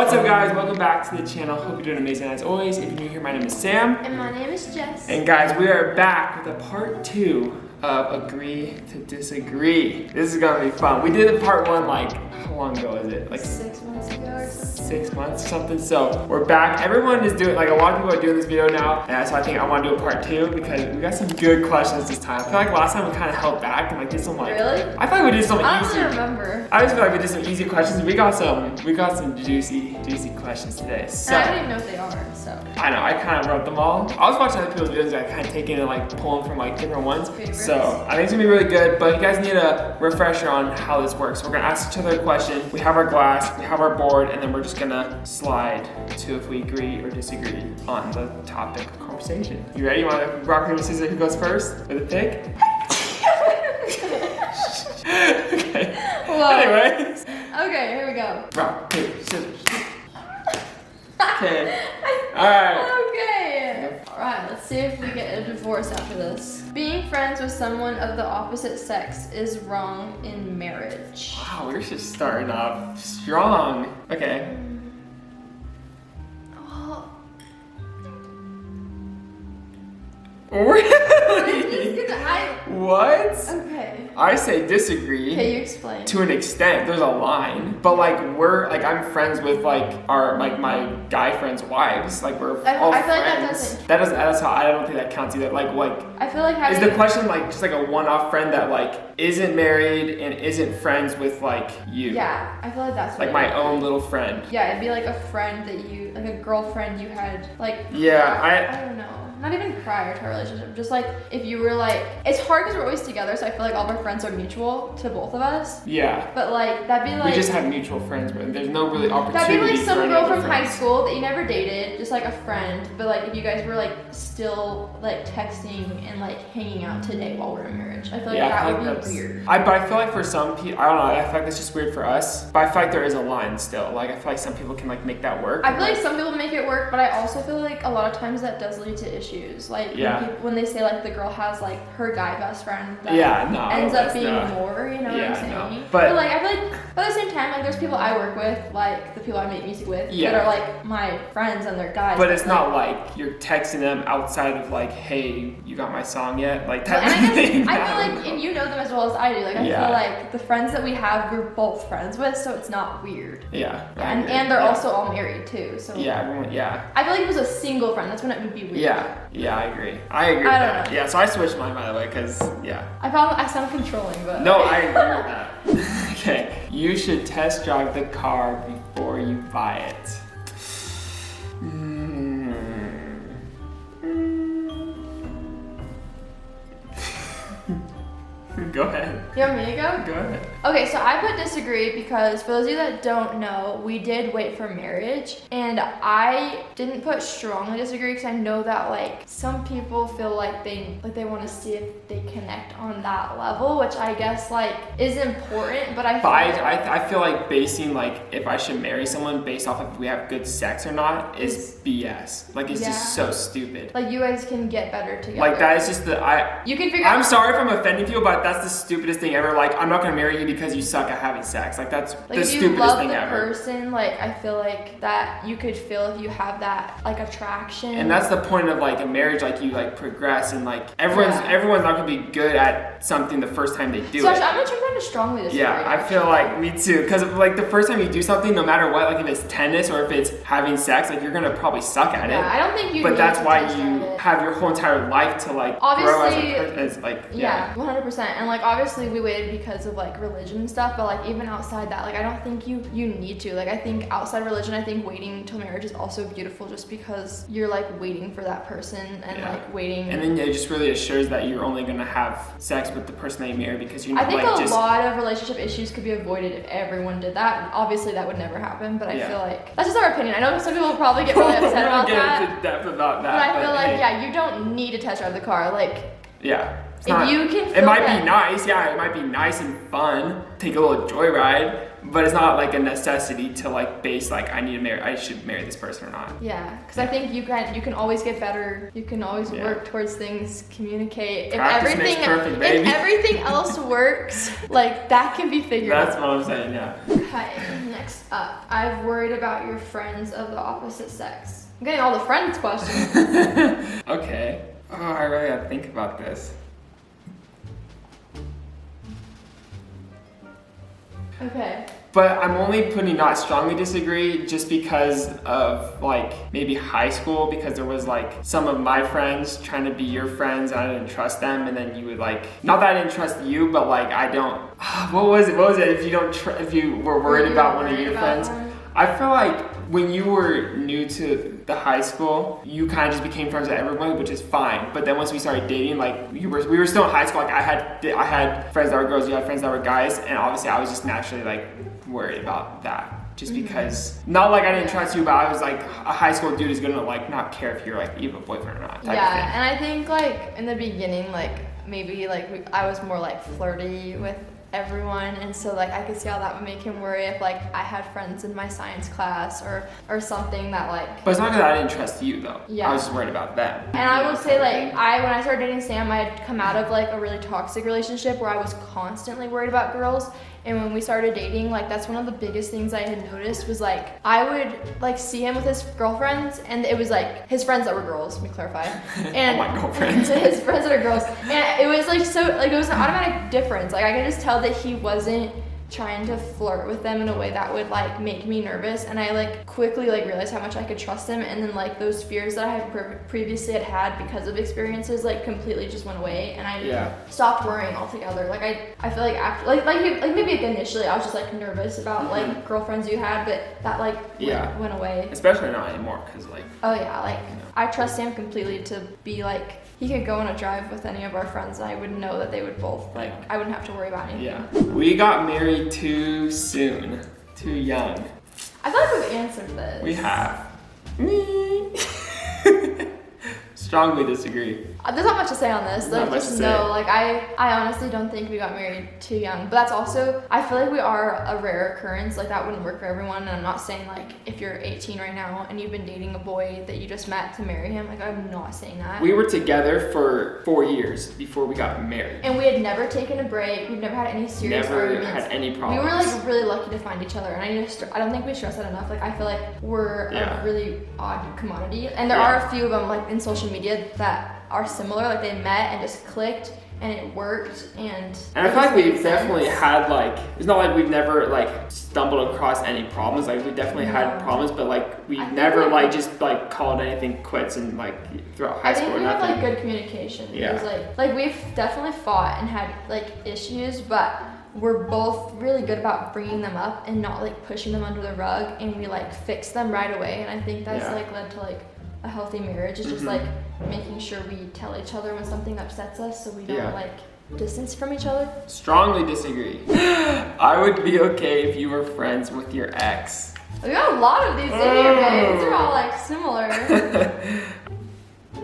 What's up, guys? Welcome back to the channel. Hope you're doing amazing as always. If you're new here, my name is Sam. And my name is Jess. And guys, we are back with a part 2 of Agree to Disagree. This is gonna be fun. We did a part 1 like, how long ago is it? Like 6 months ago or something. 6 months or something. So we're back. Everyone is doing, like a lot of people are doing this video now. And so I think I want to do a part 2 because we got some good questions this time. I feel like last time we kind of held back and like did some like. Really? I feel like we did some I easy. don't really remember. I just feel like we did some easy questions. We got some juicy questions today. So And I don't even know what they are, so. I know, I kind of wrote them all. I was watching other people's videos and I kind of taking and like pulling from like different ones. Favorites. So I think it's gonna be really good, but you guys need a refresher on how this works. So we're gonna ask each other a question. We have our glass, we have our board, and then we're just gonna slide to if we agree or disagree on the topic of conversation. You ready? You want to rock, paper, scissors? Who goes first with a pick? Okay. Whoa. Anyways. Okay, here we go. Rock, paper, scissors. Okay. Alright. Okay. Alright, let's see if we get a divorce after this. Being friends with someone of the opposite sex is wrong in marriage. Wow, we're just starting off strong. Okay. Oh, Really? What? okay. I say disagree. Okay, you explain. To an extent, there's a line, but like I'm friends with like my guy friends' wives. Like we're all I feel like friends. That's how I don't think that counts either. Like I feel like is having the question like just like a one-off friend that like isn't married and isn't friends with like you? Yeah, I feel like that's Like what my own little friend. Yeah, it'd be like a friend that you, like a girlfriend you had, like. Yeah, I don't know. Not even prior to our relationship. Just like if you were like, it's hard because we're always together, so I feel like all of our friends are mutual to both of us. Yeah. But like that'd be like. We just have mutual friends, but there's no really opportunity. That'd be like some for girl any from friends. high school that you never dated, just like a friend. But like if you guys were like still like texting and like hanging out today while we're in marriage, I feel like that would be weird. But I feel like for some people, I don't know. I feel like that's just weird for us. But I feel like there is a line still. Like I feel like some people can like make that work. I feel like some people make it work, but I also feel like a lot of times that does lead to issues. Like when they say like the girl has like her guy best friend that ends up being more, you know what I'm saying? No. But like I feel like but at the same time, like there's people I work with, like the people I make music with, that are like my friends and they're guys. But it's not like you're texting them outside of like, hey, you got my song yet? Like type and of thing. I feel like, and you know them as well as I do. Like I feel like the friends that we have, we're both friends with, so it's not weird. Yeah. And they're also all married too. So yeah, everyone. Yeah. I feel like if it was a single friend, that's when it would be weird. Yeah, I agree. I agree with that. Yeah, so I switched mine by the way, because I sound controlling, but no, I agree with that. Okay, you should test drive the car before you buy it. Go ahead. You want me to go? Go ahead. Okay, so I put disagree because for those of you that don't know, we did wait for marriage, and I didn't put strongly disagree because I know that like some people feel like they want to see if they connect on that level, which I guess like is important, but I feel like basing like if I should marry someone based off of if we have good sex or not is BS. Like it's just so stupid. Like you guys can get better together. Like that is just you can figure out. I'm sorry if I'm offending people, but that's the stupidest thing ever. Like I'm not gonna marry you because you suck at having sex. Like that's like, the stupidest thing ever. If you love the person, like I feel like that you could feel if you have that like attraction. And that's the point of like a marriage. Like you like progress and like everyone's not gonna be good at something the first time they do it. I'm not trying to strongly disagree. Yeah, I feel like me too. Because like the first time you do something, no matter what, like if it's tennis or if it's having sex, like you're gonna probably suck at it. I don't think you. But that's why you have your whole entire life to like grow as a person. Yeah, 100%. And like obviously we waited because of like religion and stuff, but like even outside that, like I don't think you need to. Like I think outside religion, I think waiting until marriage is also beautiful just because you're like waiting for that person and like waiting. And then it just really assures that you're only gonna have sex with the person that you marry because you're not I think like a lot of relationship issues could be avoided if everyone did that. Obviously that would never happen, but I feel like that's just our opinion. I know some people will probably get really upset about that. We'll get into depth about that. But I feel like you don't need to test drive the car. Like if you can feel it might be nice, it might be nice and fun, take a little joyride, but it's not like a necessity to like base like I should marry this person or not. Yeah, because I think you can always get better. You can always work towards things, communicate. Practice makes perfect, baby. If everything else works, like that can be figured out. That's what I'm saying, yeah. Okay, next up. I've worried about your friends of the opposite sex. I'm getting all the friends questions. Okay. Oh, I really gotta think about this. Okay. But I'm only putting not strongly disagree just because of like maybe high school, because there was like some of my friends trying to be your friends and I didn't trust them, and then you would like, not that I didn't trust you, but like I don't, what was it if you don't, if you were worried about one of your friends? I feel like when you were new to the high school, you kind of just became friends with everyone, which is fine. But then once we started dating, like we were still in high school. Like I had friends that were girls, you had friends that were guys, and obviously I was just naturally like worried about that. Just because, not like I didn't trust you, but I was like, a high school dude is gonna like not care if you're like even a boyfriend or not. Yeah, and I think like in the beginning, like maybe like I was more like flirty with everyone, and so like I could see how that would make him worry if like I had friends in my science class or something that like. But it's not because I didn't trust you though. Yeah. I was just worried about them. And I will say like when I started dating Sam, I had come out of like a really toxic relationship where I was constantly worried about girls. And when we started dating, like that's one of the biggest things I had noticed was like I would like see him with his girlfriends, and it was like his friends that were girls, let me clarify. And my girlfriends. his friends that are girls. And it was like so like it was an automatic difference. Like I could just tell that he wasn't trying to flirt with them in a way that would like make me nervous, and I like quickly like realized how much I could trust him, and then like those fears that I had previously had because of experiences like completely just went away, and I stopped worrying altogether. Like I feel like after like maybe initially I was just like nervous about like girlfriends you had, but that like went away. Especially not anymore, because like I trust Sam completely to be like, he could go on a drive with any of our friends and I would know that they would both, like, I wouldn't have to worry about anything. Yeah. We got married too soon. Too young. I feel like we've answered this. We have. Strongly disagree. There's not much to say on this. Like, just know, like, I honestly don't think we got married too young. But that's also, I feel like we are a rare occurrence. Like, that wouldn't work for everyone. And I'm not saying, like, if you're 18 right now and you've been dating a boy that you just met to marry him, like, I'm not saying that. We were together for 4 years before we got married. And we had never taken a break. We've never had any serious arguments. Never had any problems. We were, like, really lucky to find each other. And I don't think we stress that enough. Like, I feel like we're a really odd commodity. And there are a few of them, like, in social media that are similar, like they met and just clicked and it worked, and I feel like we've definitely had like, it's not like we've never like stumbled across any problems. Like we definitely had problems, but like we never like just like called anything quits and like throughout high school or nothing. I think we have like good communication. Yeah. Because like we've definitely fought and had like issues, but we're both really good about bringing them up and not like pushing them under the rug, and we like fix them right away. And I think that's like led to like a healthy marriage. It's just like making sure we tell each other when something upsets us so we don't like distance from each other. Strongly disagree. I would be okay if you were friends with your ex. We got a lot of these in here, babe. These are all like similar.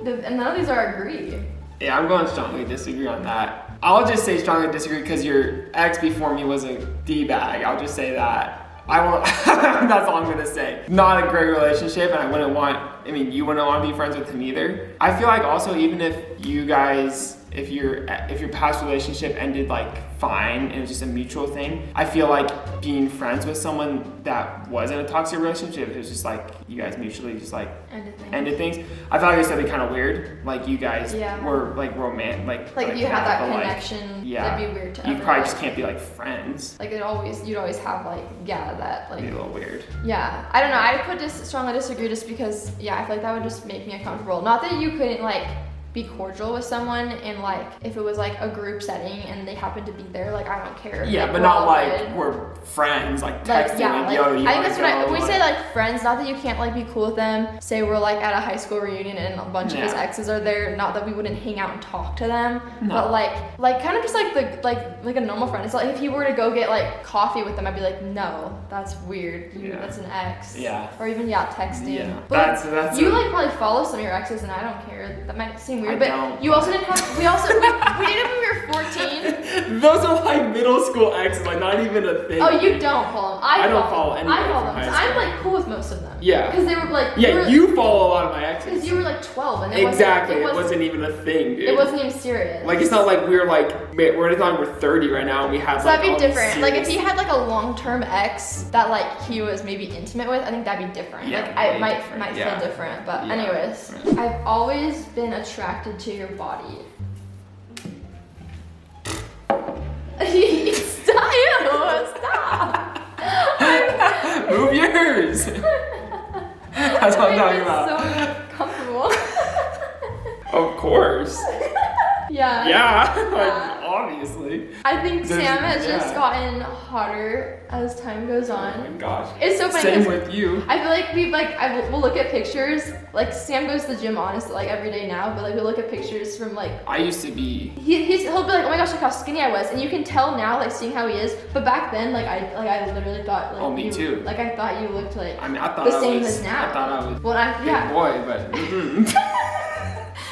And none of these are agree. Yeah, I'm going strongly disagree on that. I'll just say strongly disagree because your ex before me was a D-bag. I'll just say that. I won't, that's all I'm gonna say. Not a great relationship, and you wouldn't want to be friends with him either. I feel like also, even if you guys, if your past relationship ended like fine and it was just a mutual thing, I feel like being friends with someone that wasn't a toxic relationship, it was just like you guys mutually just like ended things. I felt like it would be kind of weird. Like you guys were like romantic, like you had that connection. That'd be weird to you probably just can't be like friends. Like you'd always have like that like. It'd be a little weird. Yeah, I don't know. I put strongly disagree just because I feel like that would just make me uncomfortable. Not that you couldn't like be cordial with someone, and like if it was like a group setting and they happen to be there, like I don't care. Yeah, like, but not like we're friends, like texting yo, you I think that's what when we say like friends, not that you can't like be cool with them. Say we're like at a high school reunion and a bunch of his exes are there, not that we wouldn't hang out and talk to them, but like kind of just like like a normal friend. It's like if you were to go get like coffee with them, I'd be like, no, that's weird. That's an ex. Yeah. Or even texting. Yeah. But that's you like probably follow some of your exes, and I don't care. That might seem weird weird. I But don't. you also didn't have. We dated when we were 14. Those are like middle school exes, like not even a thing. Oh, you don't follow them. I don't follow them. anybody I follow from them. high I'm school. like cool with most of them. Yeah. Because they were like. Yeah, you follow a lot of my exes. Because you were like 12 and it Exactly, it wasn't wasn't even a thing, dude. It wasn't even serious. Like it's not like we're like we're not like we're 30 right now and we have So like that'd be all these different. Like if serious- you had like a long-term ex that like he was maybe intimate with, I think that'd be different. Yeah, like I way might different. feel Yeah. different. But Yeah. anyways, Right. I've always been attracted to your body. Stop! Stop! Move yours. That's what I'm talking about. So comfortable. Of course. Yeah. Yeah, like obviously. I think There's- Sam has just yeah. gotten hotter as time goes Oh on. my gosh. It's so funny. Same 'cause with you. I feel like we'll look at pictures. Like Sam goes to the gym honestly like every day now, but like we look at pictures from like I used to be. he'll be like, oh my gosh, look how skinny I was, and you can tell now like seeing how he is. But back then, I literally thought like Oh, me you, too. Like I thought you looked like I mean, I thought the I same was. as now. I thought I was. Well, Big boy, but.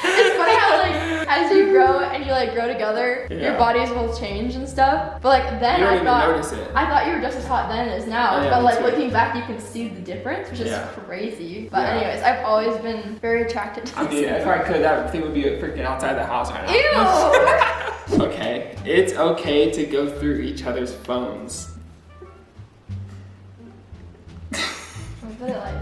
It's funny how like as you grow and you like grow together, your Yeah. bodies will change and stuff. But like then You don't I even thought notice it. I thought you were just as hot then as now. Oh, yeah, but me like too. looking back, you can see the difference, which is Yeah. crazy. But Yeah. anyways, I've always been very attracted to. I mean, if I could, that thing would be freaking outside the house right now. Ew. Okay, it's okay to go through each other's phones. I feel like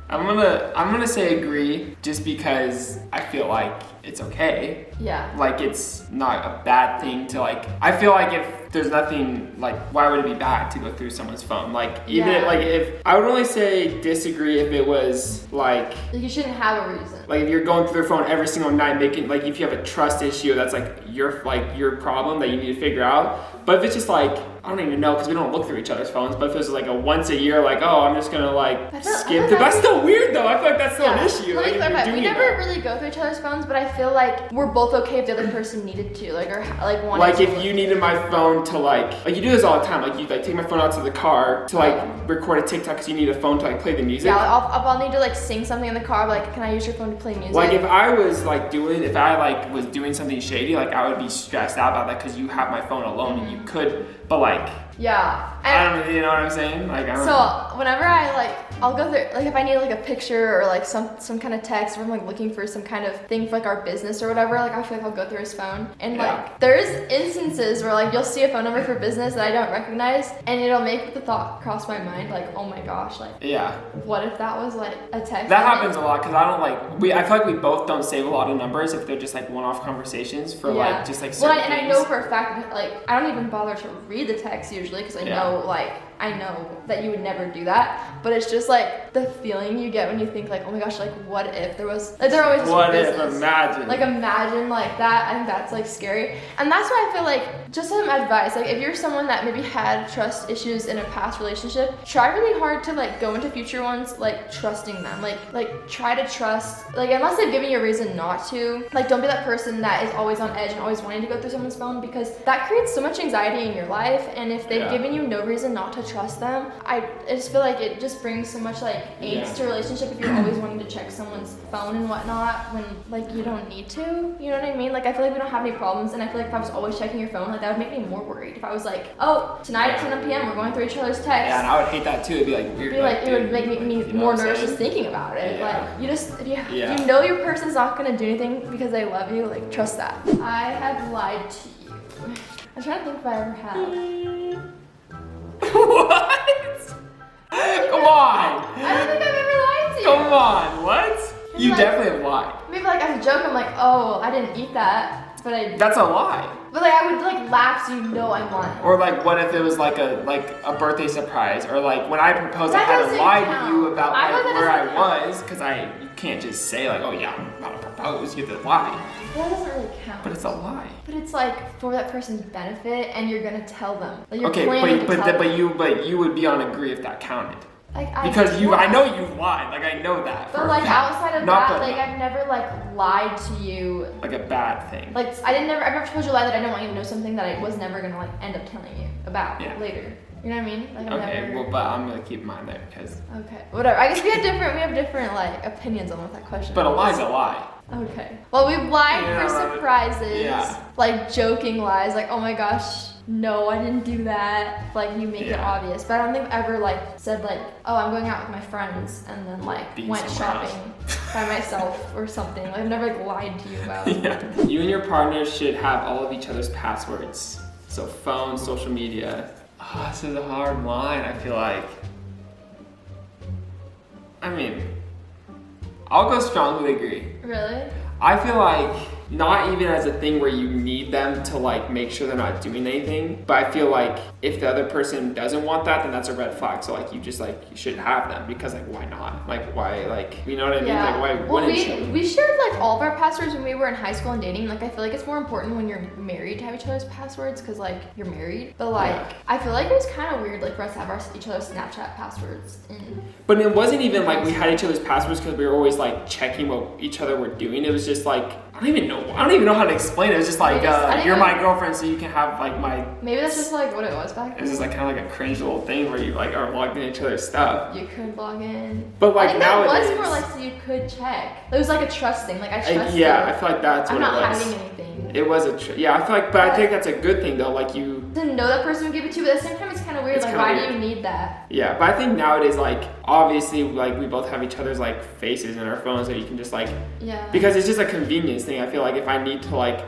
I'm gonna say agree, just because I feel like it's okay. yeah. Like it's not a bad thing to like. I feel like if there's nothing like, why would it be bad to go through someone's phone? Like even Yeah. like if I would only say disagree if it was like Like you shouldn't have a reason. if you're going through their phone every single night, making like if you have a trust issue, that's like your problem that you need to figure out. But if it's just like I don't even know because we don't look through each other's phones. But if it was like a once a year, like oh I'm just gonna like I feel skip. like That's still weird though. I feel like that's still Yeah. an issue. Let Like, me if you're clarify. We doing never that. really go through each other's phones, but I feel like we're both okay if the other person needed to, like or like wanted Like to. if you needed my phone to like you do this all the time. Like you like take my phone out to the car to like record a TikTok because you need a phone to like play the music. Yeah, I'll need to like sing something in the car. But, like, can I use your phone to play music? Like if I was like if I like was doing something shady, like I would be stressed out about that because you have my phone alone and you could, but like yeah. I don't know, you know what I'm saying? Like I don't know. So whenever I'll go through like if I need like a picture or like some kind of text or I'm like looking for some kind of thing for like our business or whatever, like I feel like I'll go through his phone and Yeah. like there's instances where like you'll see a phone number for business that I don't recognize and it'll make the thought cross my mind like oh my gosh like Yeah, what if that was like a text? that happens a lot because I don't like I feel like we both don't save a lot of numbers if they're just like one-off conversations for like just like well, certain and I things. know for a fact that, like I don't even bother to read the text usually because I Yeah. know like I know that you would never do that, but it's just like the feeling you get when you think like, oh my gosh, like what if there was like they're always just What if? business. Imagine. Like imagine like that. I think that's like scary, and that's why I feel like just some advice. Like if you're someone that maybe had trust issues in a past relationship, try really hard to like go into future ones like trusting them. Like try to trust. Like unless they've given you a reason not to. Like don't be that person that is always on edge and always wanting to go through someone's phone because that creates so much anxiety in your life. And if they've Yeah. given you no reason not to trust them, I just feel like it just brings so much like angst to a relationship if you're always wanting to check someone's phone and whatnot when like you don't need to. You know what I mean? Like I feel like we don't have any problems, and I feel like if I was always checking your phone, like that would make me more worried. If I was like, oh, tonight at 10 p.m. we're going through each other's texts. Yeah, and I would hate that too. It'd be like weird. It'd be like it would dude, make me you know more what I'm nervous saying? just thinking about it. Yeah. Like you just if Yeah. you know your person's not gonna do anything because they love you, like trust that. I have lied to you. I'm trying to think if I ever have. What? Come on. I don't think I've ever lied to you. Come on. What? Maybe You like- definitely have lied. Maybe like as a joke, I'm like, oh, I didn't eat that, but I. That's a lie. But like I would like laugh so you know I'm lying. Or like, what if it was like a birthday surprise? Or like when I proposed, I That had to doesn't lie count. to you about I know like that where I doesn't count. was, because you can't just say like, oh yeah, I'm about to propose. You have to lie. That doesn't really count. But it's a lie. But it's like for that person's benefit, and you're gonna tell them. Like you're Okay, planning to tell them. but you would be on agree if that counted. Like, Because I yeah. know you've lied. Like I know that. for But a like fact. outside of Not that, but- like I've never like lied to you. like a bad thing. Like I've never told you a lie that I didn't want you to know something that I was never gonna like end up telling you about later. You know what I mean? Like I've Okay, never. well, but I'm gonna keep mine there because. Okay, whatever. I guess we have different like opinions on what that question. But a is. lie's a lie. Okay. Well, we've lied Yeah, for surprises. yeah. Like joking lies, like, oh my gosh, no, I didn't do that. Like you make it Yeah. obvious. But I don't think I've ever like said like, oh, I'm going out with my friends and then like Being went somewhere shopping by myself or something. Like, I've never like lied to you about it. Yeah. You and your partner should have all of each other's passwords. So phone, social media. Oh, this is a hard line, I feel like. I mean, I'll go strongly agree. Really? I feel like not even as a thing where you need them to like make sure they're not doing anything, but I feel like if the other person doesn't want that, then that's a red flag. So like you just like you should have them because like why not? Like why like you know what I mean? Yeah. Like why Well, wouldn't you? we shared like all of our passwords when we were in high school and dating. Like I feel like it's more important when you're married to have each other's passwords because like you're married. But like Yeah. I feel like it was kind of weird like for us to have each other's Snapchat passwords. But it wasn't even like we had each other's passwords because we were always like checking what each other were doing. It was just like I don't even know how to explain it. It was just like you're my girlfriend, so you can have like my. Maybe that's just like what it was back then. It was just like kind of like a cringe little thing where you like are logged in each other's stuff. You could log in. But like I think nowadays, that was more like so you could check. It was like a trust thing. Like I trust yeah, you. I feel like that's I'm what it not was. hiding anything. It was yeah. I feel like, but I think that's a good thing though. Like you. To know that person would give it to you, but at the same time it's kind of weird. It's Like kinda why weird. do you need that? Yeah, but I think nowadays, like obviously, like we both have each other's like faces in our phones, so you can just like Yeah. because it's just a convenience thing. I feel like if I need to like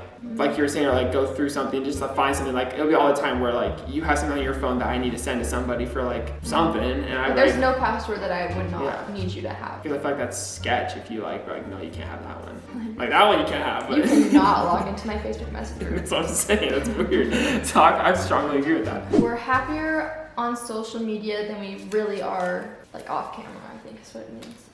you were saying, or like go through something just to find something, like it'll be all the time where like you have something on your phone that I need to send to somebody for like something, and I Like, there's like, no password that I would not Yeah. need you to have. I feel like that's sketch if you like no, you can't have that one. Like that one you can't have. But You cannot log into my Facebook Messenger. that's what I'm saying. That's weird. So I strongly agree with that. We're happier on social media than we really are like off camera, I think is what it means.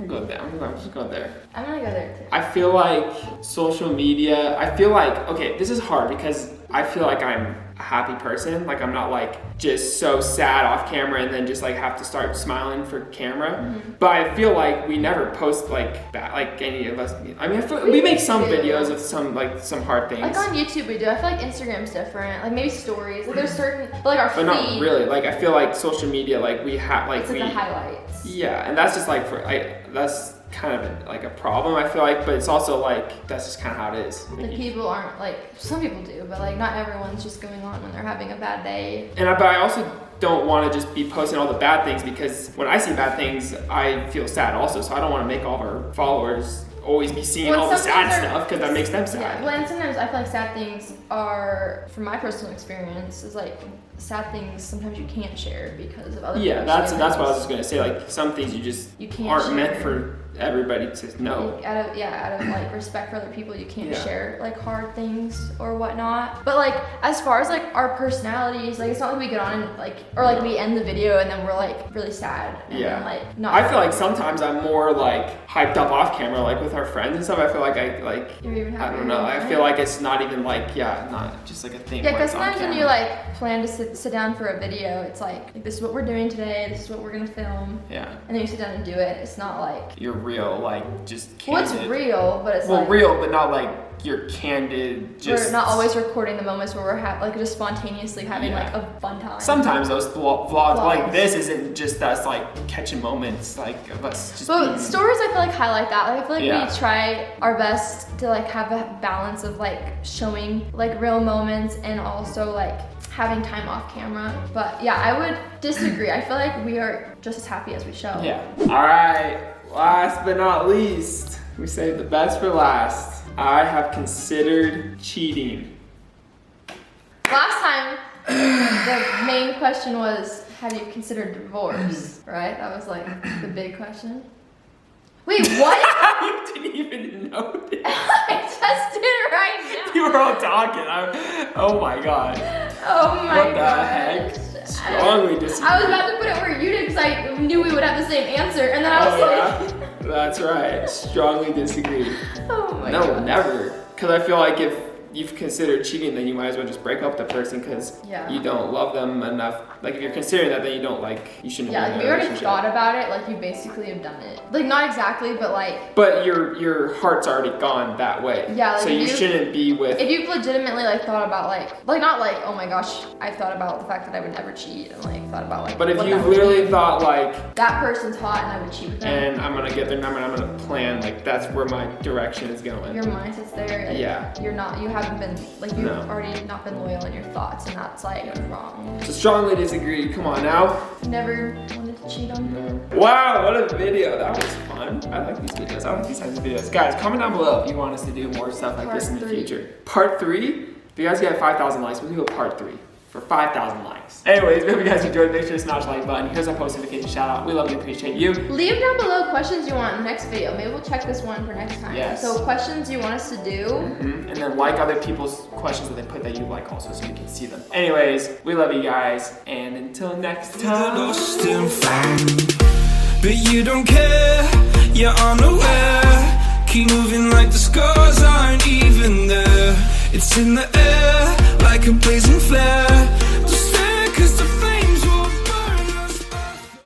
I'm gonna go there. I'm just going there. I'm gonna go there too. I feel like social media, I feel like, okay, this is hard because I feel like I'm a happy person. Like I'm not like just so sad off camera and then just like have to start smiling for camera. Mm-hmm. But I feel like we never post like that, like any of us. I mean, I feel, we make some do. videos of some hard things. Like on YouTube we do. I feel like Instagram's different. Like maybe stories. Like there's certain, but like our but feed. not really. Like I feel like social media, like we have, like It's like we. the highlights. Yeah, and that's just like that's kind of like a problem I feel like, but it's also like that's just kind of how it is. Like people aren't like some people do, but like not everyone's just going on when they're having a bad day. But I also don't want to just be posting all the bad things because when I see bad things, I feel sad also. So I don't want to make all of our followers always be seeing all the sad stuff because that makes them sad. Yeah, well, and sometimes I feel like sad things are, from my personal experience, is like sad things sometimes you can't share because of other. Yeah, people's that's what I was feelings. just gonna say. Like some things you can't aren't share. meant for everybody to know. Like, out of like respect for other people, you can't Yeah. share like hard things or whatnot. But like as far as like our personalities, like it's not like we get on and like or like we end the video and then we're like really sad and Yeah. then like not. I feel like sometimes I'm more like hyped up off camera, like with our friends and stuff. I feel like You're even I happier don't know. than I that. feel like it's not even like not just like a thing. Yeah, where because it's on sometimes when camera. you like plan to sit down for a video, it's like this is what we're doing today, this is what we're gonna film, Yeah, and then you sit down and do it. It's not like you're real, like just well, candid. it's real, but it's Well, like real, but not like you're candid. Just we're not always recording the moments where we're like just spontaneously having Yeah. like a fun time. Sometimes those vlogs like Vlogs. this isn't just us like catching moments like of us just. But being- stories, I feel like highlight that. Like I feel like Yeah. we try our best to like have a balance of like showing like real moments and also like having time off camera. But yeah, I would disagree. I feel like we are just as happy as we show. Yeah. All right. Last but not least, we saved the best for last. I have considered cheating. Last time, the main question was, have you considered divorce? Right? That was like the big question. Wait, what? You didn't even notice. I just did it right now. You were all talking. Oh my god. Oh my What the heck? gosh. Strongly disagree. I was about to put it where you did because I knew we would have the same answer, and then I was like, yeah? That's right. Strongly disagree. oh my No, gosh. never. Because I feel like if you've considered cheating, then you might as well just break up with the person because Yeah. you don't love them enough. Like if you're considering that, then you don't you shouldn't. Yeah, be like in if a you already relationship. thought about it, like you basically have done it. Like not exactly, but like. But your heart's already gone that way. Yeah, like so you shouldn't be with. If you've legitimately like thought about like not like, oh my gosh, I've thought about the fact that I would never cheat and like thought about like. But if what you've that would literally be. thought like. That person's hot and I would cheat with them. And I'm gonna get their number and I'm gonna plan, like that's where my direction is going. Your mindset's there. Like, Yeah. you haven't been, like you've No. already not been loyal in your thoughts and that's like wrong. So strongly disagree, come on now. Never wanted to cheat on you. Wow, what a video, that was fun. I like these videos, I like these types of videos. Guys, comment down below if you want us to do more stuff like this in the Part 3. future. Part 3, if you guys get 5,000 likes, we'll do a part 3 for 5,000 likes. Anyways, we hope you guys enjoyed. Make sure to smash the like button. Here's our post notification shout out. We love and appreciate you. Leave down below questions you want in the next video. Maybe we'll check this one for next time. Yes. So questions you want us to do. And then like other people's questions that they put that you like also so you can see them. Anyways, we love you guys. And until next time. Lost and found, but you don't care, you're unaware. Keep moving like the scars aren't even there. It's in the air like a blazing flare.